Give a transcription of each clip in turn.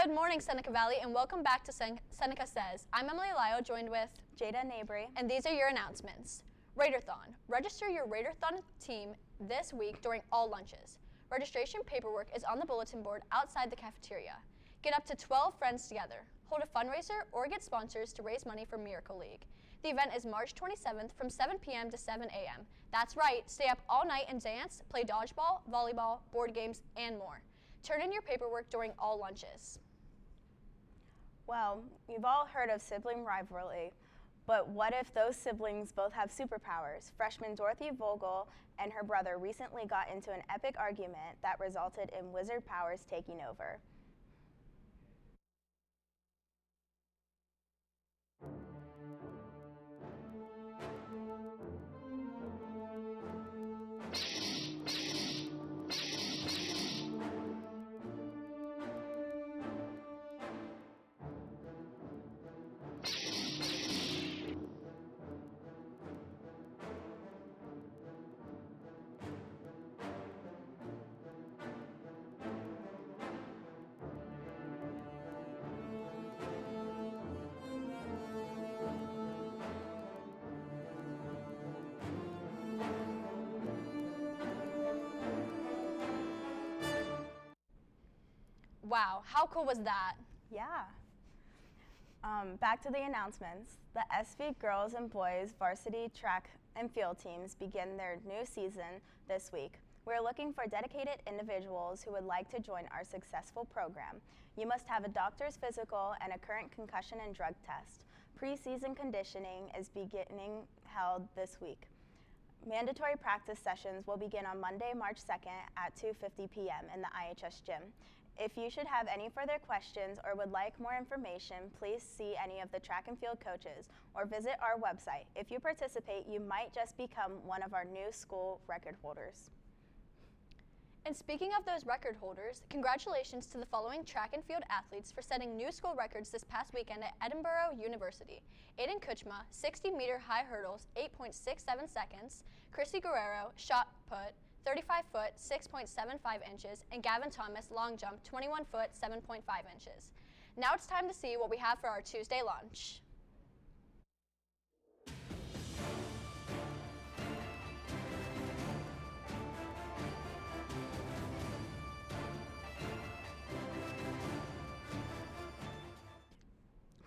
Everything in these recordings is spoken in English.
Good morning, Seneca Valley, and welcome back to Seneca Says. I'm LYLE, joined with JADA, NABRY. And these are your announcements. Raiderthon. Register your Raiderthon team this week during all lunches. Registration paperwork is on the bulletin board outside the cafeteria. Get up to 12 friends together. Hold a fundraiser or get sponsors to raise money for Miracle League. The event is March 27th from 7 p.m. to 7 a.m. That's right, stay up all night and dance, play dodgeball, volleyball, board games, and more. Turn in your paperwork during all lunches. Well, you've all heard of sibling rivalry, but what if those siblings both have superpowers? Freshman Dorothy Vogel and her brother recently got into an epic argument that resulted in wizard powers taking over. Wow, how cool was that? Yeah. Back to the announcements. The SV girls and boys varsity track and field teams begin their new season this week. We're looking for dedicated individuals who would like to join our successful program. You must have a doctor's physical and a current concussion and drug test. Preseason conditioning is beginning held this week. Mandatory practice sessions will begin on Monday, March 2nd at 2:50 p.m. in the IHS gym. If you should have any further questions or would like more information, please see any of the track and field coaches or visit our website. If you participate, you might just become one of our new school record holders. And speaking of those record holders, congratulations to the following track and field athletes for setting new school records this past weekend at Edinburgh University. Aiden Kuchma, 60-meter high hurdles, 8.67 seconds. Chrissy Guerrero, shot put, 35 foot, 6.75 inches, and Gavin Thomas, long jump, 21 foot, 7.5 inches. Now it's time to see what we have for our Tuesday lunch.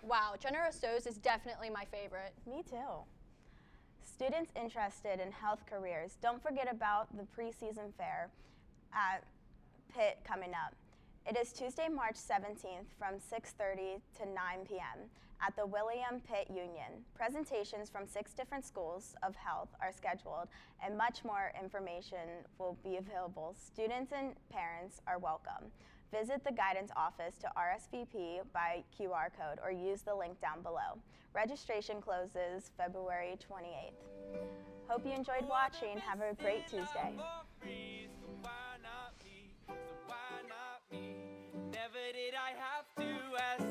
Wow, General So's is definitely my favorite. Me too. Students interested in health careers, don't forget about the preseason fair at Pitt coming up. It is Tuesday, March 17th from 6:30 to 9 p.m. at the William Pitt Union. Presentations from 6 different schools of health are scheduled, and much more information will be available. Students and parents are welcome. Visit the guidance office to RSVP by QR code or use the link down below. Registration closes February 28th. Hope you enjoyed watching. Have a great Tuesday. Never did I have to ask